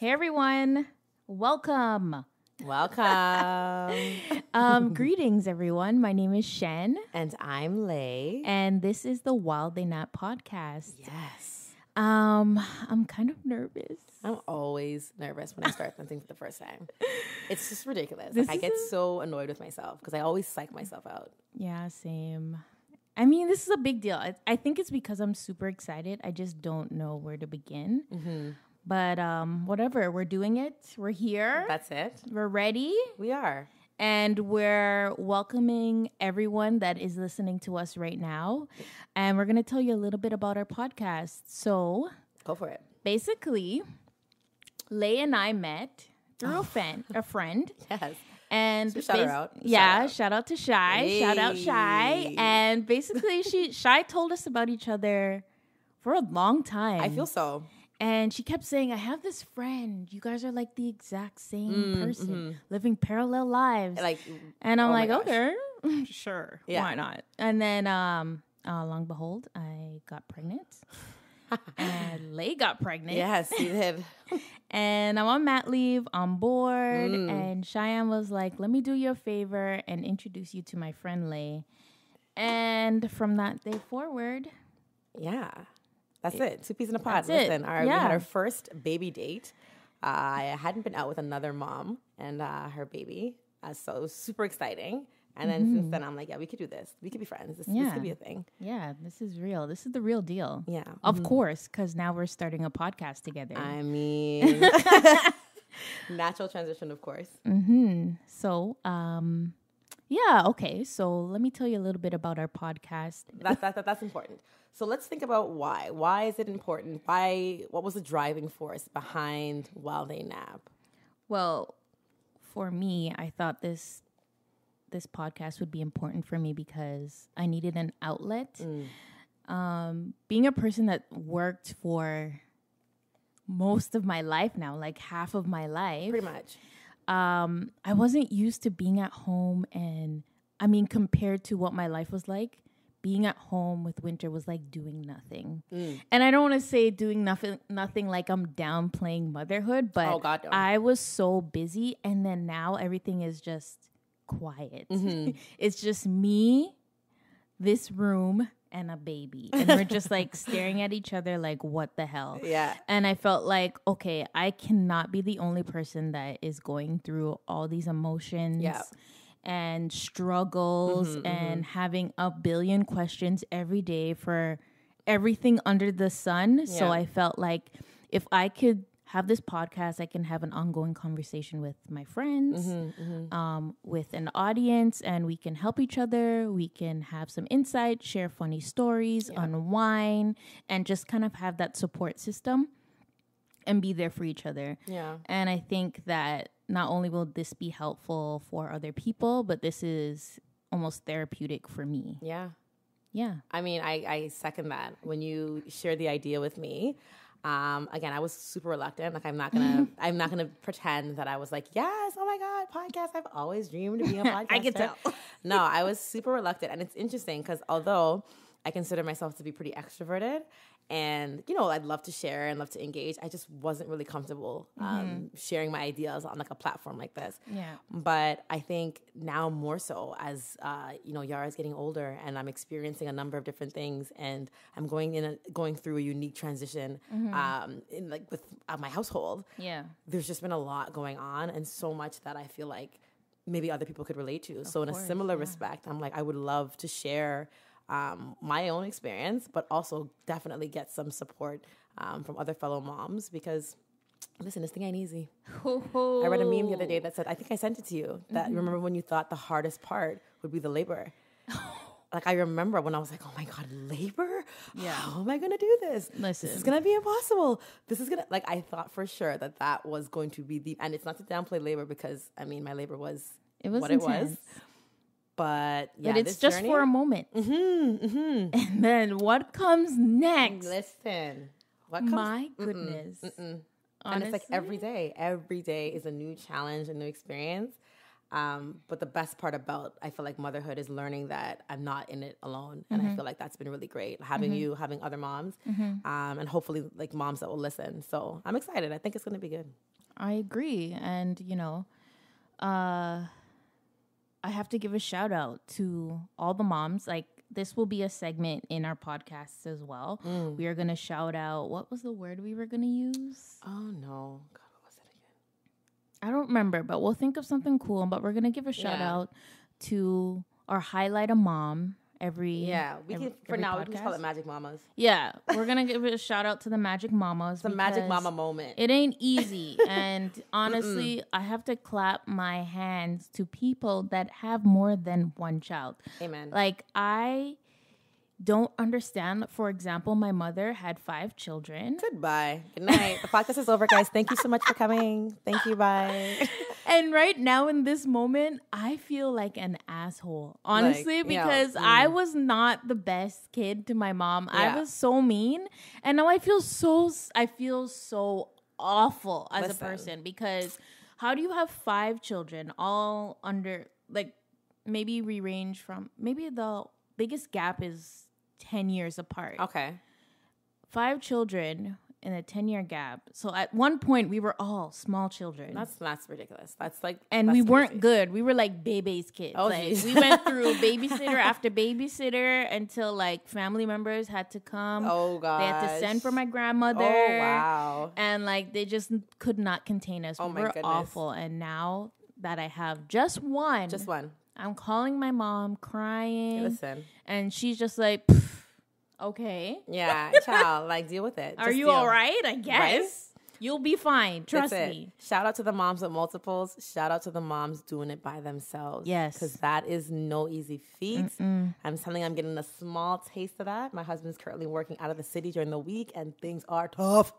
Hey everyone, welcome. Greetings everyone. My name is Shen. And I'm Lei. And this is the Wild and I podcast. Yes. I'm kind of nervous. I'm always nervous when I start something for the first time. It's just ridiculous. I get so annoyed with myself because I always psych myself out. Yeah, same. I mean, this is a big deal. I think it's because I'm super excited. I just don't know where to begin. Mm-hmm. But whatever, we're doing it. We're here. That's it. We're ready. We are. And we're welcoming everyone that is listening to us right now. And we're going to tell you a little bit about our podcast. So, go for it. Basically, Lei and I met through a friend. Yes. And so shout her out. Shout out to Shy. Hey. Shout out Shy. And basically, Shy told us about each other for a long time. I feel so. And she kept saying, I have this friend. You guys are like the exact same person, living parallel lives. And I'm okay, sure, why not? And then, long behold, I got pregnant. And Lei got pregnant. Yes, you did. And I'm on mat leave, on board. And Cheyenne was like, let me do you a favor and introduce you to my friend Lei. And from that day forward. Yeah. That's it. 2 peas in a pod. Listen, we had our first baby date. I hadn't been out with another mom and her baby. So it was super exciting. And then since then, I'm like, yeah, we could do this. We could be friends. This could be a thing. Yeah, this is real. This is the real deal. Yeah. Of course, because now we're starting a podcast together. I mean, natural transition, of course. So, yeah, okay. So let me tell you a little bit about our podcast. That's important. So let's think about why. Why is it important? What was the driving force behind While They Nap? Well, for me, I thought this podcast would be important for me because I needed an outlet. Being a person that worked for most of my life now, like half of my life. Pretty much. I wasn't used to being at home, and I mean, compared to what my life was like, being at home with Winter was like doing nothing. And I don't want to say doing nothing like I'm downplaying motherhood, but I was so busy, and then now everything is just quiet. It's just me, this room, and a baby. And we're just like staring at each other like, what the hell? Yeah. And I felt like, okay, I cannot be the only person that is going through all these emotions and struggles and having a billion questions every day for everything under the sun. Yeah. So I felt like if I could have this podcast, I can have an ongoing conversation with my friends, with an audience, and we can help each other. We can have some insight, share funny stories, unwind, and just kind of have that support system and be there for each other. Yeah. And I think that not only will this be helpful for other people, but this is almost therapeutic for me. Yeah. Yeah. I mean, I second that. When you shared the idea with me, again, I was super reluctant. Like I'm not gonna pretend that I was like, yes, oh my God, podcast. I've always dreamed of being a podcaster. I can tell. No, I was super reluctant. And it's interesting because although I consider myself to be pretty extroverted and, I'd love to share and love to engage, I just wasn't really comfortable sharing my ideas on like a platform like this. Yeah. But I think now more so as, Yara's getting older and I'm experiencing a number of different things and I'm going through a unique transition with my household. Yeah. There's just been a lot going on and so much that I feel like maybe other people could relate to. So in a similar respect, I'm like, I would love to share my own experience, but also definitely get some support from other fellow moms because, listen, this thing ain't easy. I read a meme the other day that said, I think I sent it to you, that remember when you thought the hardest part would be the labor? Like, I remember when I was like, oh my God, labor? Yeah. How am I going to do this? Listen. This is going to be impossible. This is going to, like, I thought for sure that was going to be and it's not to downplay labor because, I mean, my labor was what intense. It was. But it's just journey, for a moment. And then what comes next? Listen. My goodness. And it's like every day is a new challenge, a new experience. But the best part about, I feel like, motherhood is learning that I'm not in it alone. And I feel like that's been really great. Having you, having other moms, and hopefully like moms that will listen. So I'm excited. I think it's going to be good. I agree. And, you know, I have to give a shout out to all the moms. Like, this will be a segment in our podcasts as well. We are going to shout out, what was the word we were going to use? Oh, no. God, what was it again? I don't remember, but we'll think of something cool. But we're going to give a shout out to or highlight a mom every we can just call it Magic Mamas. Yeah, we're going to give a shout out to the Magic Mamas. The Magic Mama moment. It ain't easy. And honestly, I have to clap my hands to people that have more than one child. Amen. Like, I don't understand. For example, my mother had 5 children. Goodbye. Good night. The podcast is over, guys. Thank you so much for coming. Thank you. Bye. And right now in this moment, I feel like an asshole, honestly, because I was not the best kid to my mom. I was so mean. And now I feel so awful as a person, because how do you have 5 children all under, like, maybe we range from, maybe the biggest gap is 10 years apart. Okay. 5 children in a 10-year gap. So at one point, we were all small children. That's ridiculous. And we weren't good. We were like baby's kids. Oh, like, we went through babysitter after babysitter until like family members had to come. Oh, God. They had to send for my grandmother. Oh, wow. And like they just could not contain us. We were awful. And now that I have just one, I'm calling my mom, crying. Listen. And she's just like, okay. Yeah, child, like, deal with it. Are you all right? I guess. Right? You'll be fine. Trust me. Shout out to the moms with multiples. Shout out to the moms doing it by themselves. Yes. Because that is no easy feat. I'm getting a small taste of that. My husband's currently working out of the city during the week, and things are tough.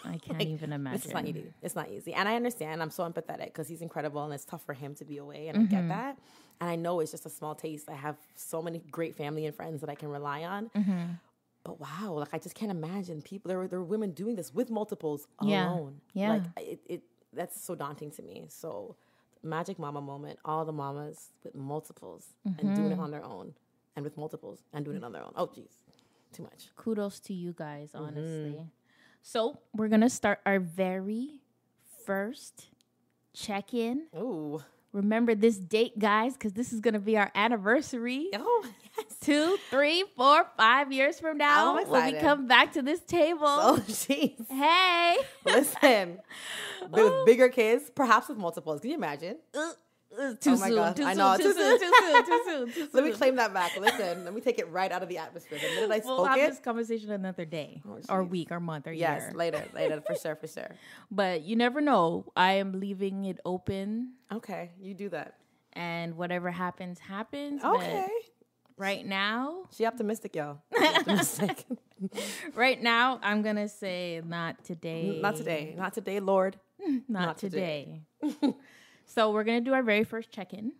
I can't even imagine. It's not easy. It's not easy. And I understand. I'm so empathetic because he's incredible, and it's tough for him to be away, and I get that. And I know it's just a small taste. I have so many great family and friends that I can rely on. But wow, like, I just can't imagine people. There are women doing this with multiples alone. Yeah. Like, it that's so daunting to me. So, Magic Mama moment, all the mamas with multiples and doing it on their own, and with multiples and doing it on their own. Oh, geez, too much. Kudos to you guys, honestly. So we're gonna start our very first check-in. Ooh. Remember this date, guys, because this is going to be our anniversary. Oh, yes. 2, 3, 4, 5 years from now, when we come back to this table. Oh, jeez. Hey. Listen, with bigger kids, perhaps with multiples. Can you imagine? Too soon. God. I know. Too soon. Let me claim that back. Listen, let me take it right out of the atmosphere. The minute I spoke we'll have this conversation another day, or week, or month, or year. Yes, later, for sure. But you never know. I am leaving it open. Okay, you do that. And whatever happens, happens. Okay. But right now, she optimistic, y'all. Optimistic. Right now, I'm gonna say not today. Not today. Not today, Lord. Not today. So we're going to do our very first check-in.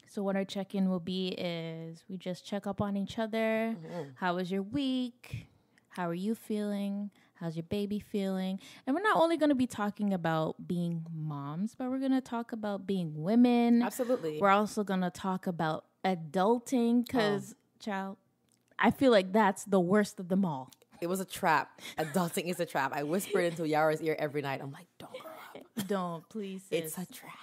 So what our check-in will be is we just check up on each other. How was your week? How are you feeling? How's your baby feeling? And we're not only going to be talking about being moms, but we're going to talk about being women. Absolutely. We're also going to talk about adulting because, child, I feel like that's the worst of them all. It was a trap. Adulting is a trap. I whispered into Yara's ear every night. I'm like, don't grow up. Don't, please. It's a trap.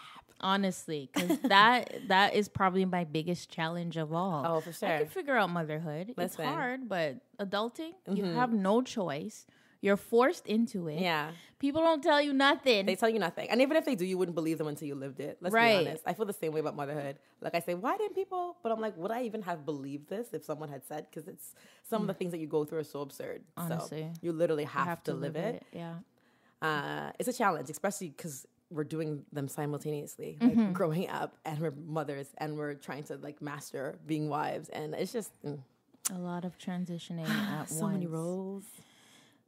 Honestly, because that is probably my biggest challenge of all. Oh, for sure. I can figure out motherhood. It's hard, but adulting, you have no choice. You're forced into it. Yeah. People don't tell you nothing. They tell you nothing. And even if they do, you wouldn't believe them until you lived it. Let's be honest. I feel the same way about motherhood. Like, I say, why didn't people? But I'm like, would I even have believed this if someone had said? Because it's some of the things that you go through are so absurd. Honestly. So you literally have to live it. Yeah. It's a challenge, especially because we're doing them simultaneously, like growing up, and we're mothers, and we're trying to like master being wives, and it's just a lot of transitioning at once. So many roles.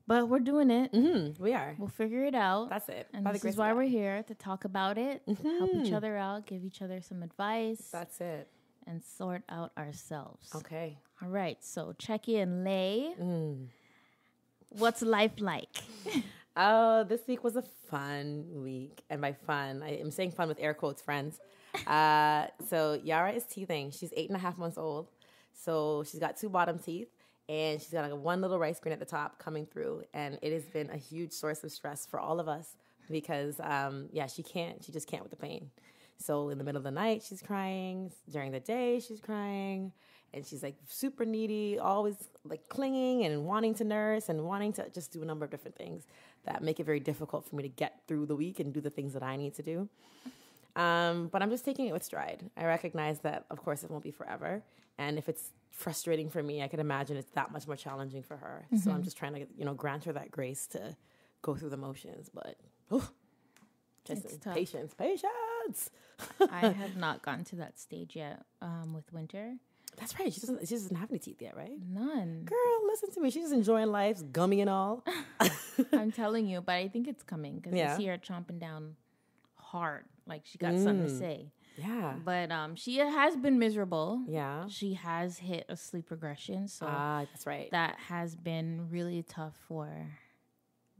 But we're doing it. We are. We'll figure it out. That's it. And this is why we're here, to talk about it, help each other out, give each other some advice. That's it. And sort out ourselves. Okay. All right. So check in, Lei. What's life like? Oh, this week was a fun week. And by fun, I am saying fun with air quotes, friends. So Yara is teething. She's 8.5 months old. So she's got 2 bottom teeth. And she's got like one little rice grain at the top coming through. And it has been a huge source of stress for all of us because, she just can't with the pain. So in the middle of the night, she's crying. During the day, she's crying. And she's like super needy, always like clinging and wanting to nurse and wanting to just do a number of different things that make it very difficult for me to get through the week and do the things that I need to do. But I'm just taking it with stride. I recognize that, of course, it won't be forever. And if it's frustrating for me, I can imagine it's that much more challenging for her. Mm-hmm. So I'm just trying to, grant her that grace to go through the motions. But just patience. I have not gotten to that stage yet with Winter. That's right. She doesn't have any teeth yet, right? None. Girl, listen to me. She's enjoying life, gummy and all. I'm telling you, but I think it's coming because I see her chomping down hard. Like she got something to say. Yeah. But she has been miserable. Yeah. She has hit a sleep regression. So that's right. That has been really tough for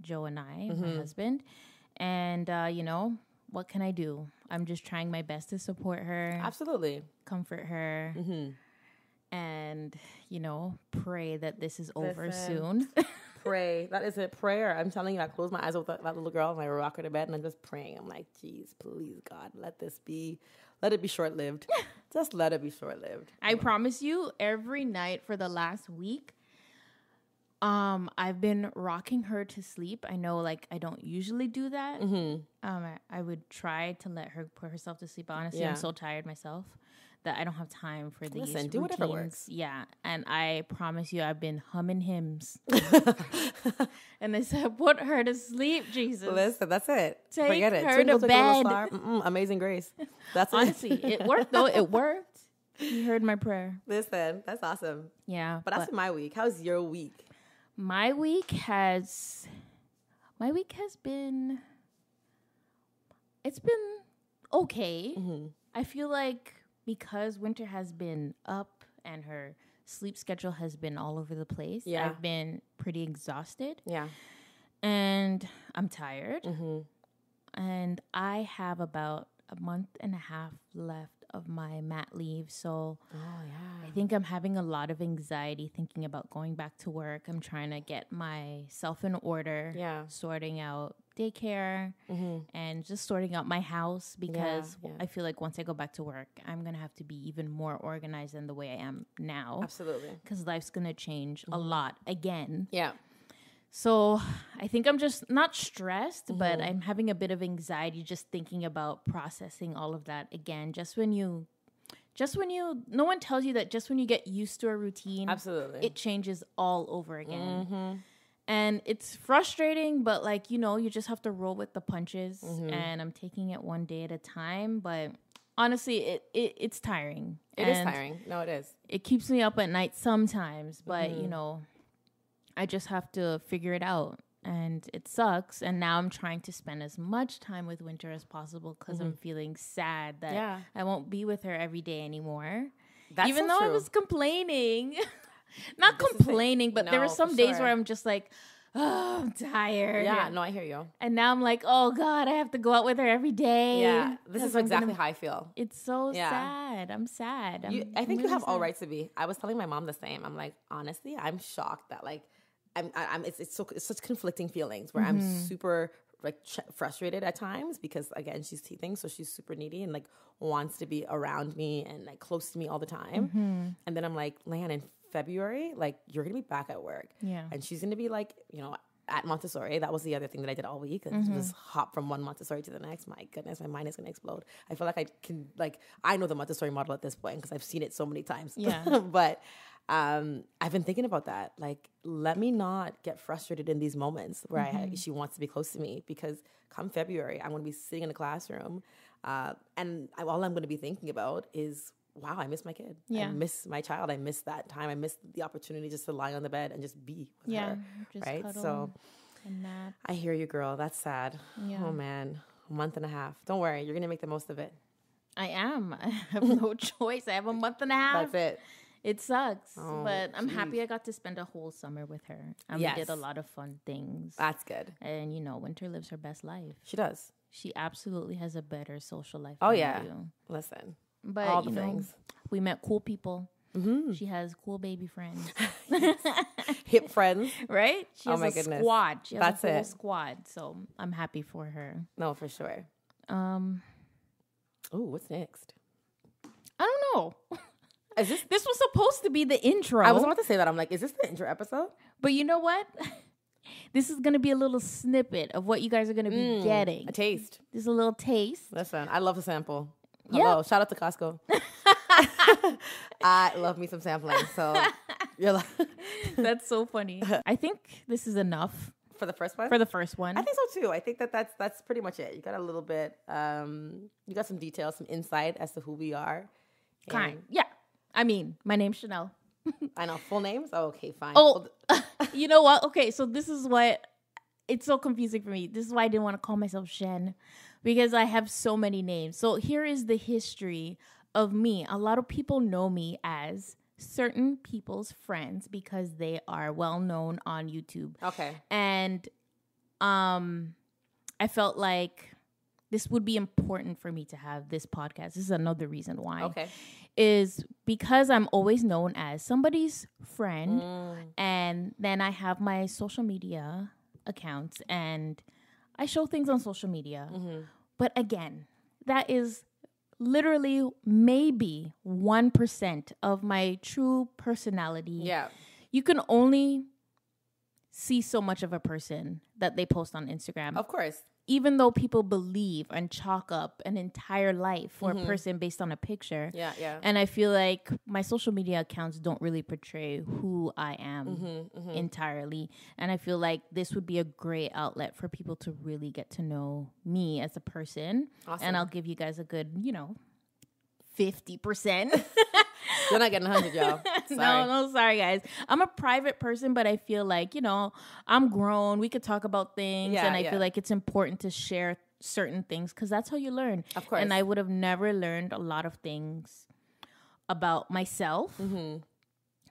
Joe and I, my husband. And, what can I do? I'm just trying my best to support her. Absolutely. Comfort her. Mm-hmm. And, pray that this is over soon. Pray. That is a prayer. I'm telling you, I close my eyes with that little girl and I rock her to bed and I'm just praying. I'm like, geez, please, God, let it be short-lived. Just let it be short-lived. I promise you, every night for the last week, I've been rocking her to sleep. I know, I don't usually do that. Mm-hmm. I would try to let her put herself to sleep. Honestly, I'm so tired myself that I don't have time for these routines. Do whatever works. Yeah, and I promise you, I've been humming hymns. And they said, put her to sleep, Jesus. Listen, that's it. Forget it. Her to bed. Amazing grace. That's Honestly, it worked, though. It worked. You heard my prayer. Listen, that's awesome. Yeah. But that's my week. How's your week? My week has been, it's been okay. Mm-hmm. I feel like because Winter has been up and her sleep schedule has been all over the place, I've been pretty exhausted. Yeah. And I'm tired. Mm-hmm. And I have about a month and a half left of my mat leave. So I think I'm having a lot of anxiety thinking about going back to work. I'm trying to get myself in order, sorting out daycare and just sorting out my house because I feel like once I go back to work, I'm going to have to be even more organized than the way I am now. Absolutely. Because life's going to change a lot again. Yeah. So I think I'm just not stressed, but I'm having a bit of anxiety just thinking about processing all of that again. No one tells you that just when you get used to a routine, absolutely, it changes all over again. Mm-hmm. And it's frustrating, but you just have to roll with the punches. Mm-hmm. And I'm taking it one day at a time. But honestly, it's tiring. It is tiring. No, it is. It keeps me up at night sometimes, but I just have to figure it out. And it sucks. And now I'm trying to spend as much time with Winter as possible because I'm feeling sad that I won't be with her every day anymore. Even though I was complaining. Not complaining, but there were some days where I'm just like, oh, I'm tired. Yeah, no, I hear you. And now I'm like, oh, God, I have to go out with her every day. Yeah, this is exactly how I feel. It's so sad. I'm sad. I think you have all right to be. I was telling my mom the same. I'm like, honestly, I'm shocked that it's such conflicting feelings where I'm super frustrated at times because again she's teething, so she's super needy and wants to be around me and close to me all the time. And then I'm like, Lan, in February, you're gonna be back at work, and she's gonna be at Montessori. That was the other thing that I did all week. And just hop from one Montessori to the next. My goodness, my mind is gonna explode. I feel like I can I know the Montessori model at this point because I've seen it so many times. Yeah, but. I've been thinking about that. Let me not get frustrated in these moments where she wants to be close to me because come February, I'm going to be sitting in the classroom. And all I'm going to be thinking about is, wow, I miss my kid. Yeah. I miss my child. I miss that time. I miss the opportunity just to lie on the bed and just be with her. Right. So I hear you, girl. That's sad. Yeah. Oh man. A month and a half. Don't worry. You're going to make the most of it. I am. I have no choice. I have a month and a half. That's it. It sucks, but I'm happy I got to spend a whole summer with her. And we did a lot of fun things. That's good. And, Winter lives her best life. She does. She absolutely has a better social life than you. Listen. But, all the things. We met cool people. Mm-hmm. She has cool baby friends. Hip friends. Right? She has a squad. She has a whole squad. So I'm happy for her. No, for sure. What's next? I don't know. This was supposed to be the intro. I was about to say that. I'm like, is this the intro episode? But you know what? This is going to be a little snippet of what you guys are going to be getting. A taste. Just a little taste. Listen, I love the sample. Hello. Yep. Shout out to Costco. I love me some sampling. So you're like that's so funny. I think this is enough. For the first one? For the first one. I think so too. I think that's pretty much it. You got a little bit, you got some details, some insight as to who we are. Kind. Yeah. I mean, my name's Chanelle. I know. Full names? Oh, okay, fine. Oh, you know what? Okay, so this is what, it's so confusing for me. This is why I didn't want to call myself Shen, because I have so many names. So here is the history of me. A lot of people know me as certain people's friends because they are well known on YouTube. Okay. And I felt like this would be important for me to have this podcast. This is another reason why. Okay. Is because I'm always known as somebody's friend. And then I have my social media accounts and I show things on social media. Mm-hmm. But again, that is literally maybe 1% of my true personality. Yeah. You can only see so much of a person that they post on Instagram. Of course. Even though people believe and chalk up an entire life for a person based on a picture. Yeah, yeah. And I feel like my social media accounts don't really portray who I am entirely. And I feel like this would be a great outlet for people to really get to know me as a person. Awesome. And I'll give you guys a good, 50%. You're not getting 100, y'all. Sorry. No, sorry, guys. I'm a private person, but I feel like, I'm grown. We could talk about things. And I feel like it's important to share certain things because that's how you learn. Of course. And I would have never learned a lot of things about myself and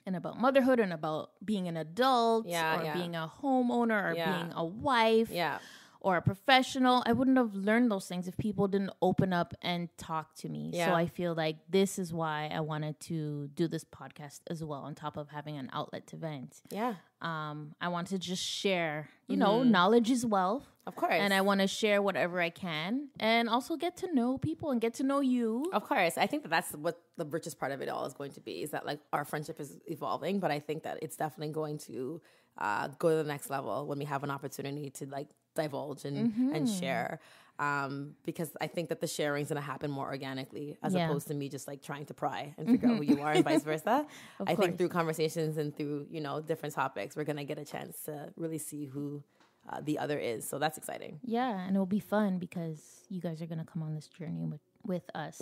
about motherhood and about being an adult or being a homeowner or being a wife. Yeah. Or a professional. I wouldn't have learned those things if people didn't open up and talk to me. Yeah. So I feel like this is why I wanted to do this podcast as well, on top of having an outlet to vent. Yeah. I want to just share, knowledge is wealth. Of course. And I want to share whatever I can and also get to know people and get to know you. Of course. I think that's what the richest part of it all is going to be, is that like our friendship is evolving, but I think that it's definitely going to go to the next level when we have an opportunity to like divulge and share, because I think that the sharing is going to happen more organically as opposed to me just like trying to pry and figure out who you are and vice versa. I think through conversations and through different topics, we're going to get a chance to really see who the other is. So that's exciting. Yeah, and it'll be fun because you guys are going to come on this journey with us.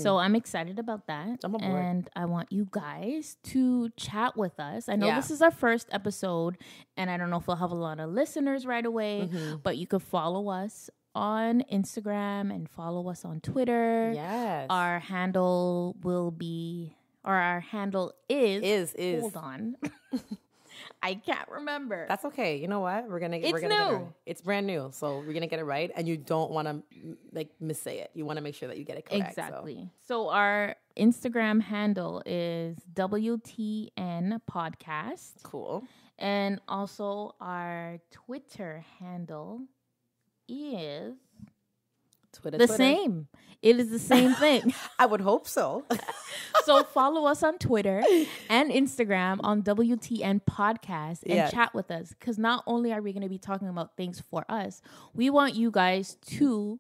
So I'm excited about that. I'm on board. And I want you guys to chat with us. I know this is our first episode, and I don't know if we'll have a lot of listeners right away, but you could follow us on Instagram and follow us on Twitter. Yes. Our handle is. Hold on. I can't remember. That's okay. You know what? We're gonna get it right. It's brand new, so we're gonna get it right. And you don't want to like missay it. You want to make sure that you get it correct. Exactly. So our Instagram handle is WTN Podcast. Cool. And also our Twitter handle is Twitter. Same. It is the same thing. I would hope so. So follow us on Twitter and Instagram on WTN Podcast and chat with us. Because not only are we going to be talking about things for us, we want you guys to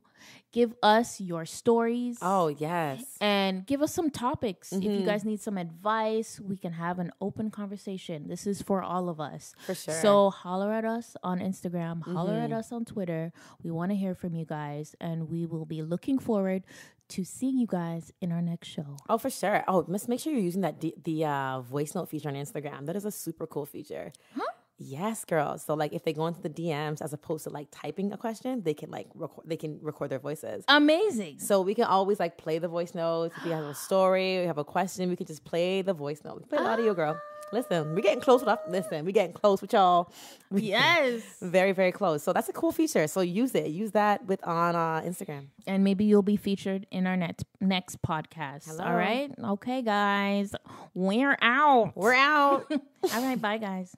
give us your stories. Oh, yes. And give us some topics. If you guys need some advice, we can have an open conversation. This is for all of us. For sure. So holler at us on Instagram. Holler at us on Twitter. We want to hear from you guys. And we will be looking forward to seeing you guys in our next show. Oh, for sure. Oh, make sure you're using that the voice note feature on Instagram. That is a super cool feature. Huh? Yes, girl. So like if they go into the DMs as opposed to like typing a question, they can like record their voices. Amazing. So we can always like play the voice notes. If you have a story, we have a question, we can just play the voice note. Play the audio, girl. Listen, we're getting close with y'all. Yes. Very, very close. So that's a cool feature. So use it. Use that on Instagram. And maybe you'll be featured in our next podcast. Hello. All right? Okay, guys. We're out. We're out. All right. Bye, guys.